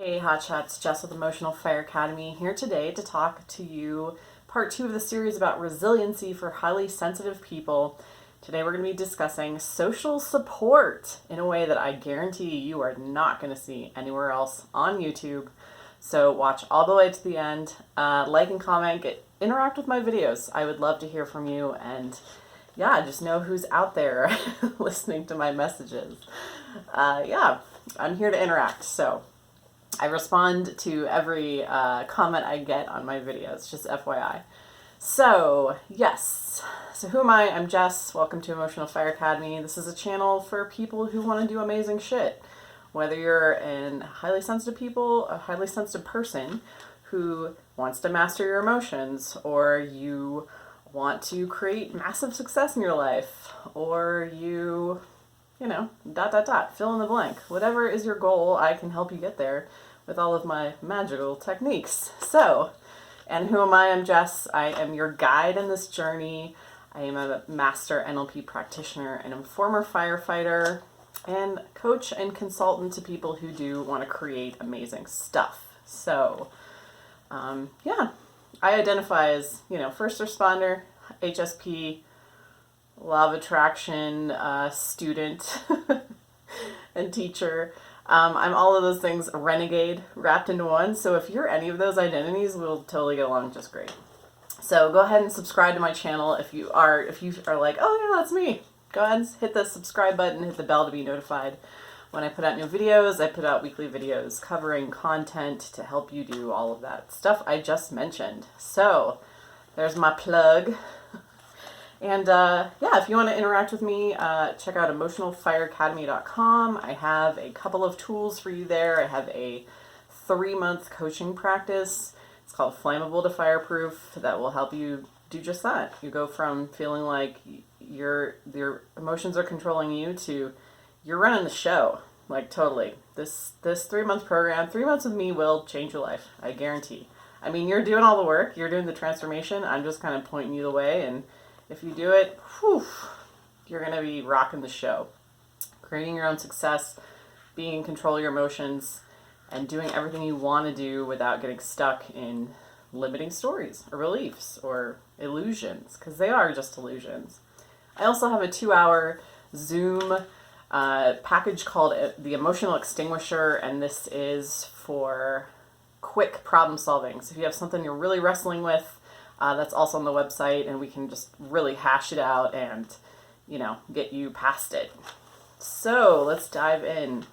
Hey Hotshots, Jess with Emotional Fire Academy here today to talk to you part 2 of the series about resiliency for highly sensitive people. Today we're going to be discussing social support in a way that I guarantee you are not going to see anywhere else on YouTube. So watch all the way to the end, like and comment, interact with my videos. I would love to hear from you, and yeah, just know who's out there listening to my messages. I'm here to interact, so I respond to every comment I get on my videos, just FYI. So, yes. So who am I? I'm Jess. Welcome to Emotional Fire Academy. This is a channel for people who want to do amazing shit. Whether you're a highly sensitive person who wants to master your emotions, or you want to create massive success in your life, or you fill in the blank. Whatever is your goal, I can help you get there with all of my magical techniques. So, and who am I? I'm Jess. I am your guide in this journey. I am a master NLP practitioner and a former firefighter and coach and consultant to people who do want to create amazing stuff. So, I identify as, first responder, HSP, law of attraction student and teacher. I'm all of those things, renegade, wrapped into one. So if you're any of those identities, we'll totally get along just great. So go ahead and subscribe to my channel if you are like, oh yeah, that's me. Go ahead and hit the subscribe button, hit the bell to be notified when I put out new videos. I put out weekly videos covering content to help you do all of that stuff I just mentioned. So there's my plug. And if you want to interact with me, check out emotionalfireacademy.com. I have a couple of tools for you there. I have a 3-month coaching practice. It's called Flammable to Fireproof that will help you do just that. You go from feeling like your emotions are controlling you to you're running the show. Like, totally. This 3-month program, 3 months with me will change your life. I guarantee. I mean, you're doing all the work. You're doing the transformation. I'm just kind of pointing you the way, and if you do it, you're going to be rocking the show. Creating your own success, being in control of your emotions, and doing everything you want to do without getting stuck in limiting stories or beliefs or illusions, because they are just illusions. I also have a 2-hour Zoom package called the Emotional Extinguisher, and this is for quick problem solving. So if you have something you're really wrestling with, that's also on the website, and we can just really hash it out and, get you past it. So let's dive in.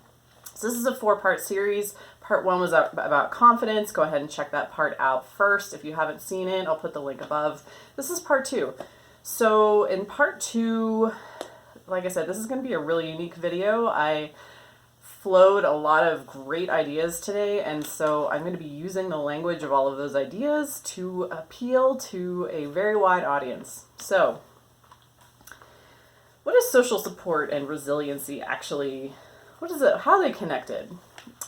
So this is a 4-part series. Part 1 was about confidence. Go ahead and check that part out first. If you haven't seen it, I'll put the link above. This is part 2. So in part 2, like I said, this is going to be a really unique video. I flowed a lot of great ideas today, and so I'm going to be using the language of all of those ideas to appeal to a very wide audience. So, what is social support and resiliency actually? What is it? How are they connected?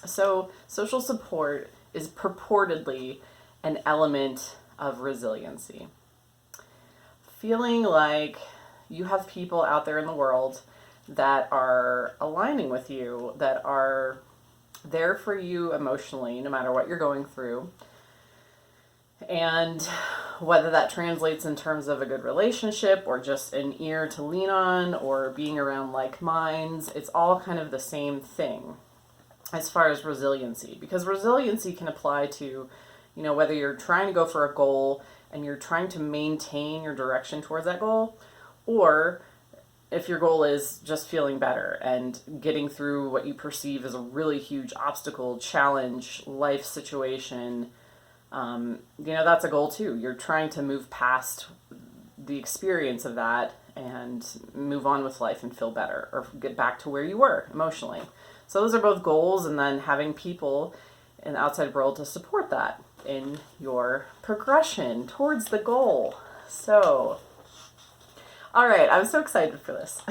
So, social support is purportedly an element of resiliency. Feeling like you have people out there in the world that are aligning with you, that are there for you emotionally, no matter what you're going through. And whether that translates in terms of a good relationship or just an ear to lean on or being around like minds, it's all kind of the same thing as far as resiliency. Because resiliency can apply to, whether you're trying to go for a goal and you're trying to maintain your direction towards that goal, or if your goal is just feeling better and getting through what you perceive as a really huge obstacle, challenge, life situation, that's a goal too. You're trying to move past the experience of that and move on with life and feel better or get back to where you were emotionally. So those are both goals, and then having people in the outside world to support that in your progression towards the goal. So, all right, I'm so excited for this,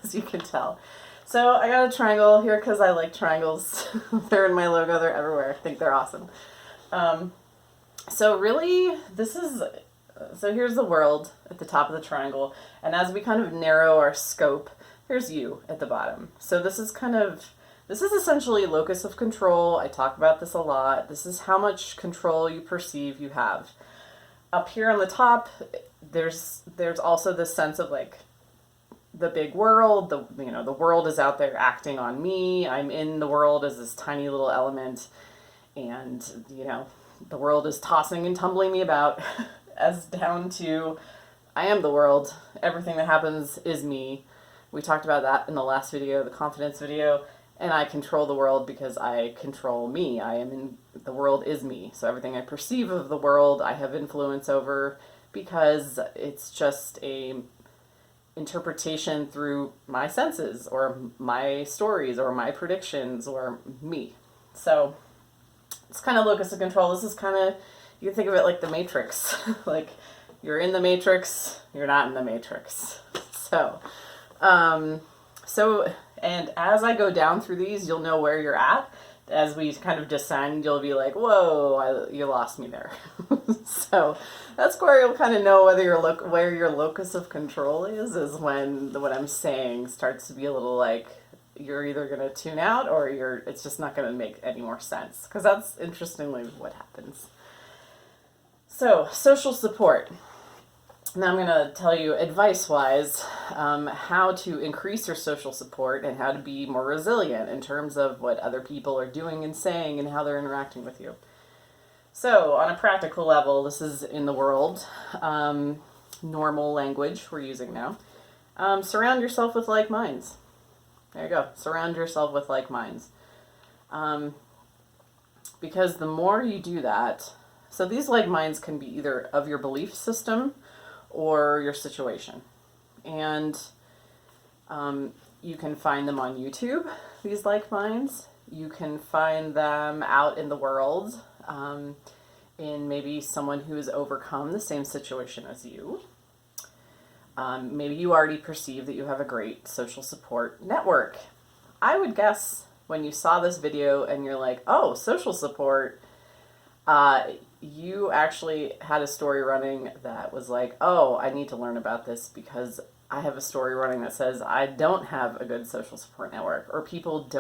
as you can tell. So I got a triangle here because I like triangles. They're in my logo. They're everywhere. I think they're awesome. So really, so here's the world at the top of the triangle. And as we kind of narrow our scope, here's you at the bottom. So this is kind of This is essentially locus of control. I talk about this a lot. This is how much control you perceive you have. Up here on the top, there's also this sense of like the big world. The world is out there acting on me. I'm in the world as this tiny little element, and the world is tossing and tumbling me about as down to I am the world. Everything that happens is me. We talked about that in the last video, the confidence video. And I control the world because I control me. The world is me. So everything I perceive of the world, I have influence over because it's just a interpretation through my senses or my stories or my predictions or me. So it's kind of locus of control. This is kind of, you can think of it like the Matrix. Like you're in the Matrix, you're not in the Matrix. And as I go down through these, you'll know where you're at. As we kind of descend, you'll be like, whoa, you lost me there. So that's where you'll kind of know where your locus of control is when what I'm saying starts to be a little like, you're either going to tune out or it's just not going to make any more sense. Because that's interestingly what happens. So, social support. Now I'm going to tell you advice-wise how to increase your social support and how to be more resilient in terms of what other people are doing and saying and how they're interacting with you. So on a practical level, this is in the world, normal language we're using now. Surround yourself with like minds. There you go. Surround yourself with like minds. Because the more you do that, so these like minds can be either of your belief system or your situation. And you can find them on YouTube, these like minds. You can find them out in the world, in maybe someone who has overcome the same situation as you. Maybe you already perceive that you have a great social support network. I would guess when you saw this video and you're like, oh, social support, you actually had a story running that was like, oh, I need to learn about this because I have a story running that says I don't have a good social support network, or people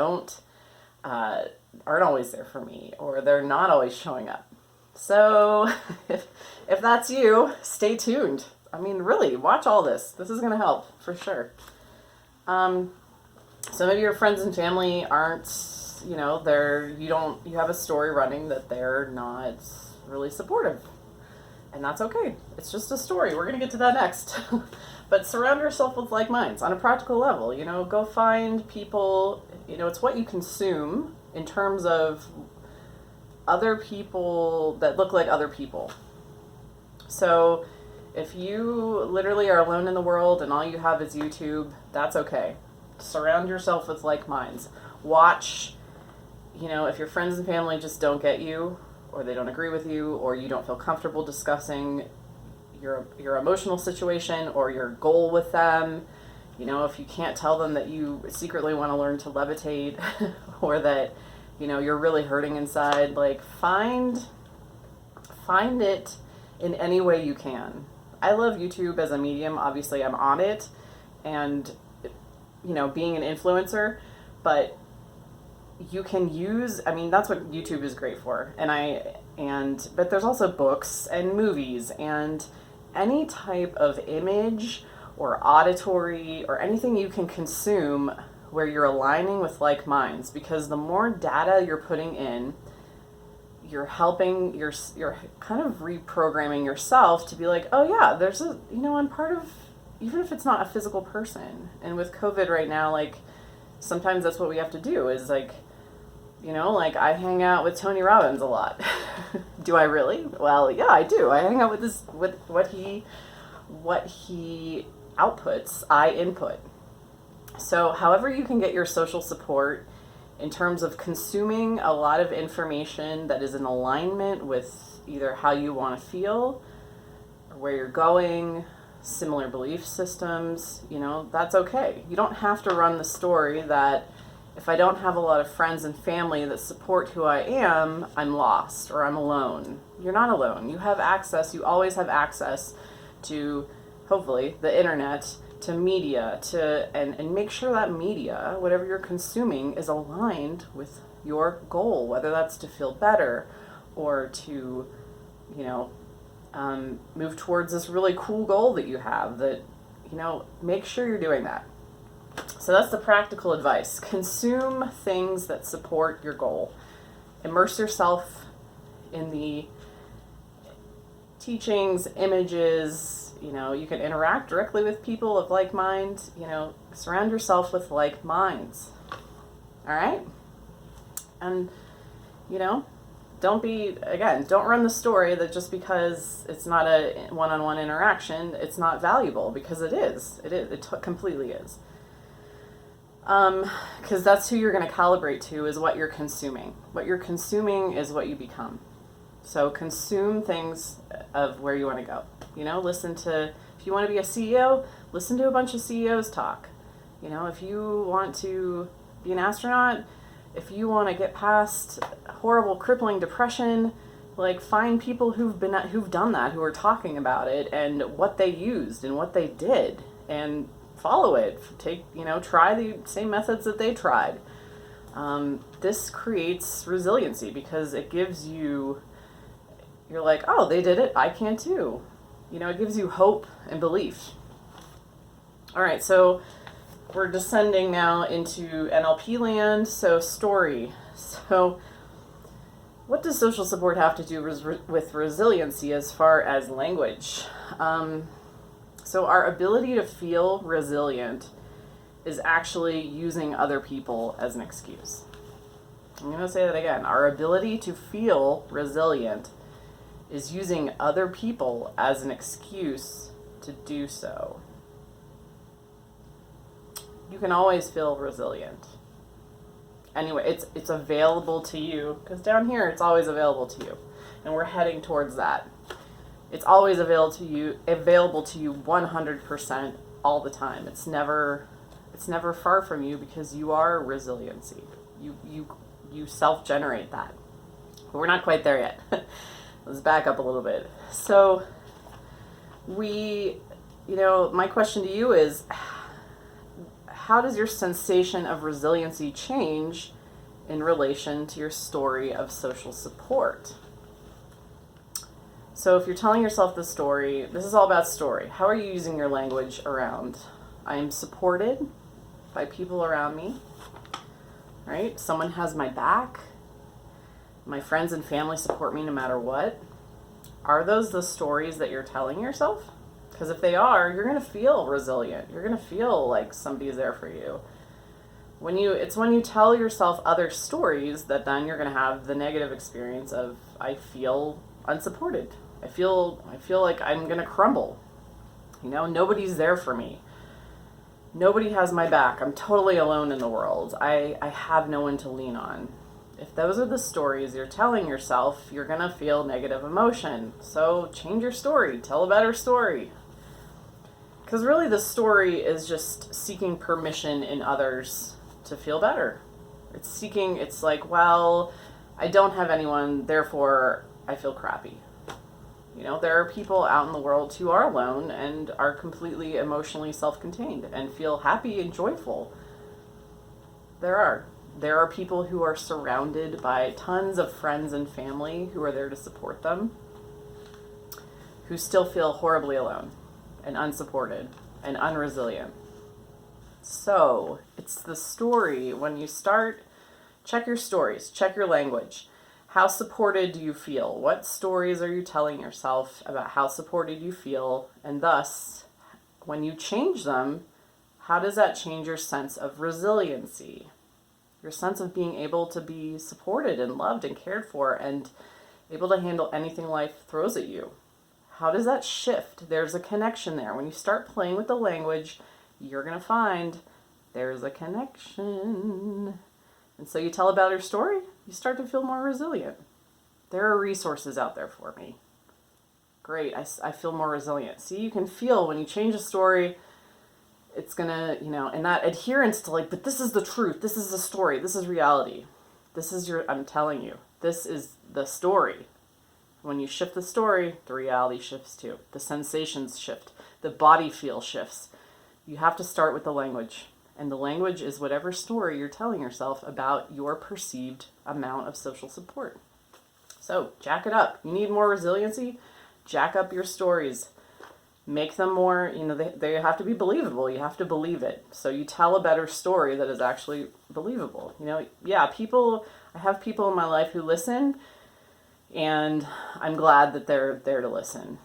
aren't always there for me, or they're not always showing up. So if that's you, stay tuned. I mean, really, watch all this. This is going to help for sure. So maybe your friends and family aren't, you have a story running that they're not really supportive. And that's okay. It's just a story. We're going to get to that next. But surround yourself with like minds on a practical level. Go find people, it's what you consume in terms of other people that look like other people. So if you literally are alone in the world and all you have is YouTube, that's okay. Surround yourself with like minds. Watch, if your friends and family just don't get you, or they don't agree with you, or you don't feel comfortable discussing your emotional situation or your goal with them, if you can't tell them that you secretly want to learn to levitate or that, you're really hurting inside, like find it in any way you can. I love YouTube as a medium. Obviously, I'm on it and, being an influencer, but you can use, that's what YouTube is great for. But there's also books and movies and any type of image or auditory or anything you can consume where you're aligning with like minds, because the more data you're putting in, you're helping, you're kind of reprogramming yourself to be like, oh yeah, I'm part of, even if it's not a physical person. And with COVID right now, like sometimes that's what we have to do is like, I hang out with Tony Robbins a lot. Do I really? Well, yeah, I do. I hang out with what he outputs, I input. So however you can get your social support in terms of consuming a lot of information that is in alignment with either how you want to feel, or where you're going, similar belief systems, that's okay. You don't have to run the story that if I don't have a lot of friends and family that support who I am, I'm lost or I'm alone. You're not alone. You have access. You always have access to, hopefully, the internet to media, and make sure that media, whatever you're consuming, is aligned with your goal, whether that's to feel better or to, you know, move towards this really cool goal that you have. That, you know, make sure you're doing that. So that's the practical advice. Consume things that support your goal. Immerse yourself in the teachings, images. You know, you can interact directly with people of like mind. You know, surround yourself with like minds. All right? And, you know, don't run the story that just because it's not a one-on-one interaction, it's not valuable, because it is. It completely is. Because that's who you're going to calibrate to, is what you're consuming. What you're consuming is what you become. So consume things of where you want to go. You know, if you want to be a CEO, listen to a bunch of CEOs talk. You know, if you want to be an astronaut, if you want to get past horrible, crippling depression, like, find people who've done that, who are talking about it and what they used and what they did, and follow it. Try the same methods that they tried. This creates resiliency, because it gives you're like, oh, they did it, I can too. You know, it gives you hope and belief. All right, so we're descending now into NLP land. So story. So what does social support have to do with resiliency as far as language? So our ability to feel resilient is actually using other people as an excuse. I'm going to say that again. Our ability to feel resilient is using other people as an excuse to do so. You can always feel resilient. Anyway, it's available to you, because down here it's always available to you, and we're heading towards that. It's always available to you 100% all the time. It's never far from you, because you are resiliency. You self-generate that. But we're not quite there yet. Let's back up a little bit. So my question to you is, how does your sensation of resiliency change in relation to your story of social support? So if you're telling yourself the story, this is all about story. How are you using your language around, I am supported by people around me, right? Someone has my back. My friends and family support me no matter what. Are those the stories that you're telling yourself? Because if they are, you're going to feel resilient. You're going to feel like somebody is there for you. It's when you tell yourself other stories that then you're going to have the negative experience of, I feel unsupported. I feel like I'm going to crumble. You know, nobody's there for me. Nobody has my back. I'm totally alone in the world. I have no one to lean on. If those are the stories you're telling yourself, you're going to feel negative emotion. So change your story. Tell a better story. Because really the story is just seeking permission in others to feel better. It's like, well, I don't have anyone, therefore I feel crappy. You know, there are people out in the world who are alone and are completely emotionally self-contained and feel happy and joyful. There are people who are surrounded by tons of friends and family who are there to support them, who still feel horribly alone and unsupported and unresilient. So it's the story. When you start, check your stories, check your language. How supported do you feel? What stories are you telling yourself about how supported you feel? And thus, when you change them, how does that change your sense of resiliency? Your sense of being able to be supported and loved and cared for and able to handle anything life throws at you. How does that shift? There's a connection there. When you start playing with the language, you're going to find there's a connection. And so you tell about your story, you start to feel more resilient. There are resources out there for me. Great, I feel more resilient. See, you can feel when you change a story, it's going to, and that adherence to like, but this is the truth, this is the story, this is reality. I'm telling you, this is the story. When you shift the story, the reality shifts too. The sensations shift. The body feel shifts. You have to start with the language. And the language is whatever story you're telling yourself about your perceived amount of social support. So jack it up. You need more resiliency? Jack up your stories. Make them more, they have to be believable. You have to believe it. So you tell a better story that is actually believable. I have people in my life who listen, and I'm glad that they're there to listen.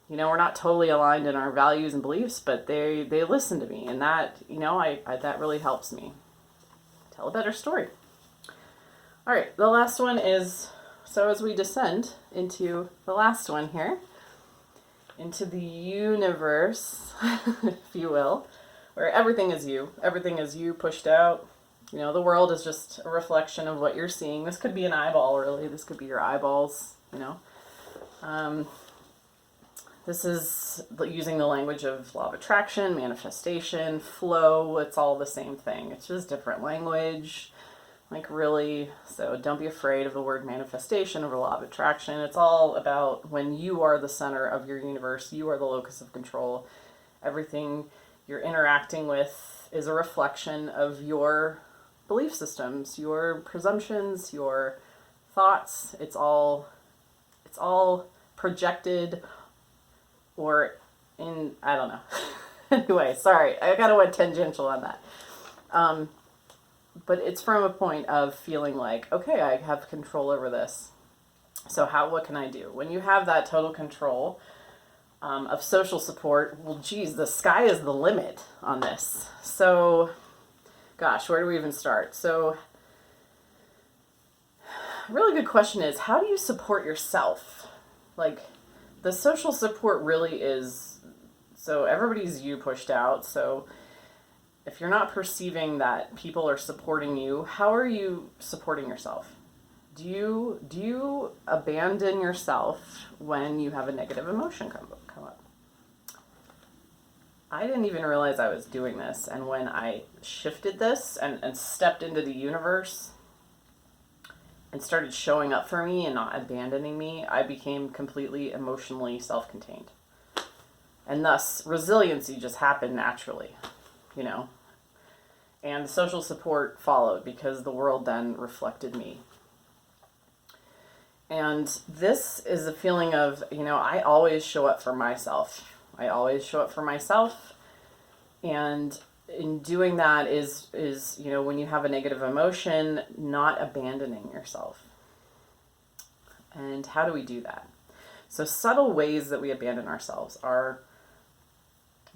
We're not totally aligned in our values and beliefs, but they listen to me, and that, that really helps me tell a better story. All right, the last one is, so as we descend into the last one here, into the universe, if you will, where everything is you pushed out. The world is just a reflection of what you're seeing. This could be an eyeball, really. This could be your eyeballs, This is using the language of law of attraction, manifestation, flow. It's all the same thing. It's just different language. Really, so don't be afraid of the word manifestation over law of attraction. It's all about when you are the center of your universe, you are the locus of control. Everything you're interacting with is a reflection of your belief systems, your presumptions, your thoughts. It's all projected or I don't know. Anyway, sorry, I got to went tangential on that. But it's from a point of feeling like, okay, I have control over this. So what can I do? When you have that total control of social support, well, geez, the sky is the limit on this. So, gosh, where do we even start? So, a really good question is, how do you support yourself? The social support really is, so everybody's you pushed out, so if you're not perceiving that people are supporting you, how are you supporting yourself? Do you abandon yourself when you have a negative emotion come up? I didn't even realize I was doing this, and when I shifted this and stepped into the universe and started showing up for me and not abandoning me, I became completely emotionally self-contained. And thus, resiliency just happened naturally, And social support followed because the world then reflected me. And this is a feeling of, I always show up for myself. And in doing that is when you have a negative emotion, not abandoning yourself. And how do we do that? So subtle ways that we abandon ourselves are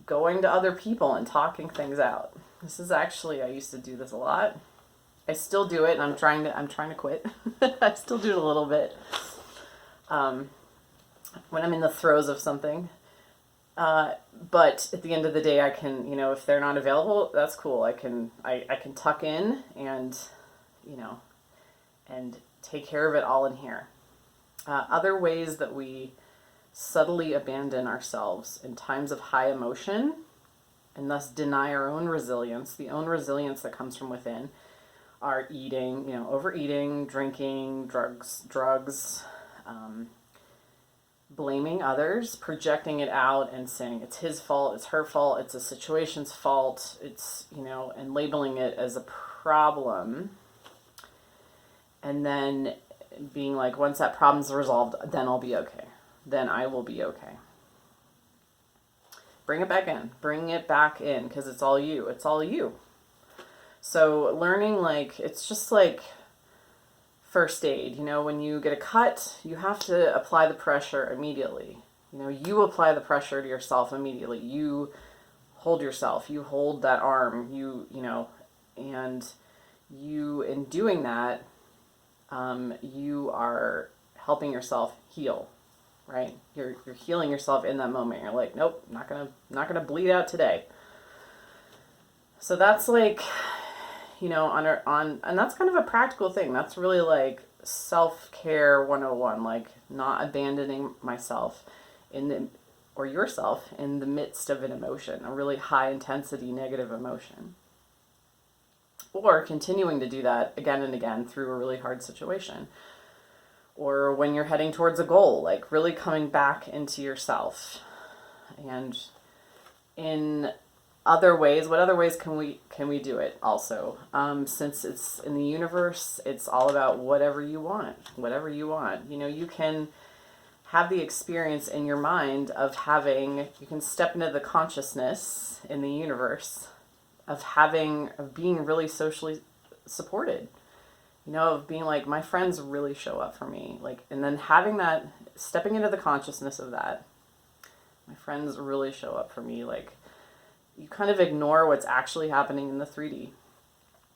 going to other people and talking things out. This is actually, I used to do this a lot. I still do it, and I'm trying to quit. I still do it a little bit when I'm in the throes of something. But at the end of the day, I can, if they're not available, that's cool. I can tuck in and, and take care of it all in here. Other ways that we subtly abandon ourselves in times of high emotion and thus deny our own resilience, the own resilience that comes from within, are eating, overeating, drinking, drugs, blaming others, projecting it out and saying it's his fault, it's her fault, it's a situation's fault, it's, and labeling it as a problem. And then being like, once that problem's resolved, then I'll be okay. Then I will be okay. Bring it back in, because it's all you. So learning, it's just like first aid. When you get a cut, you have to apply the pressure immediately. You apply the pressure to yourself immediately. You hold yourself, you hold that arm, and you, in doing that, you are helping yourself heal. Right? You're healing yourself in that moment. You're like, nope, not gonna bleed out today. So that's and that's kind of a practical thing. That's really self-care 101, not abandoning myself or yourself in the midst of an emotion, a really high intensity negative emotion. Or continuing to do that again and again through a really hard situation. Or when you're heading towards a goal, really coming back into yourself. And in other ways, what other ways can we do it also? Since it's in the universe, it's all about whatever you want, whatever you want. You know, you can have the experience in your mind of having, you can step into the consciousness in the universe of being really socially supported. You know, of being like, my friends really show up for me. Like, and then having that, stepping into the consciousness of that, my friends really show up for me. Like, you kind of ignore what's actually happening in the 3D.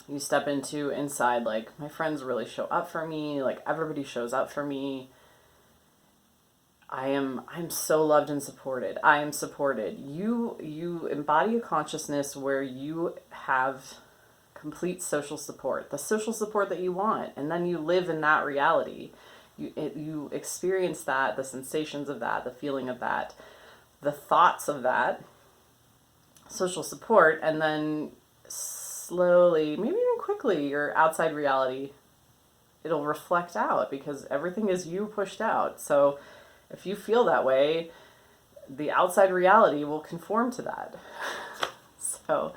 You step into inside, like, my friends really show up for me. Like, everybody shows up for me. I'm so loved and supported. I am supported. You embody a consciousness where you have complete social support, the social support that you want, and then you live in that reality. You experience that, the sensations of that, the feeling of that, the thoughts of that social support, and then slowly, maybe even quickly, your outside reality, it'll reflect out, because everything is you pushed out. So if you feel that way, the outside reality will conform to that. So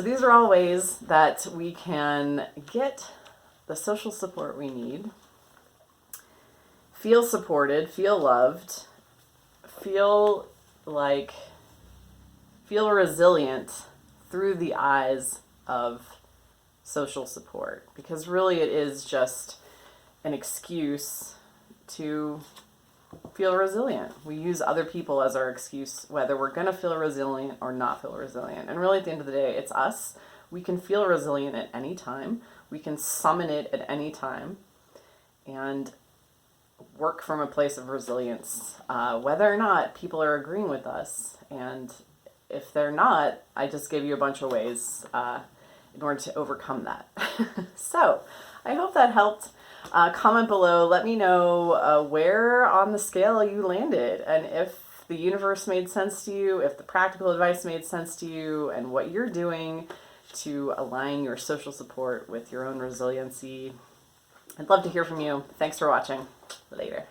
these are all ways that we can get the social support we need, feel supported, feel loved, feel resilient through the eyes of social support. Because really it is just an excuse to feel resilient. We use other people as our excuse, whether we're going to feel resilient or not feel resilient. And really at the end of the day, it's us. We can feel resilient at any time. We can summon it at any time and work from a place of resilience, whether or not people are agreeing with us. And if they're not, I just gave you a bunch of ways in order to overcome that. So I hope that helped. Comment below. Let me know where on the scale you landed, and if the universe made sense to you, if the practical advice made sense to you, and what you're doing to align your social support with your own resiliency. I'd love to hear from you. Thanks for watching. Later.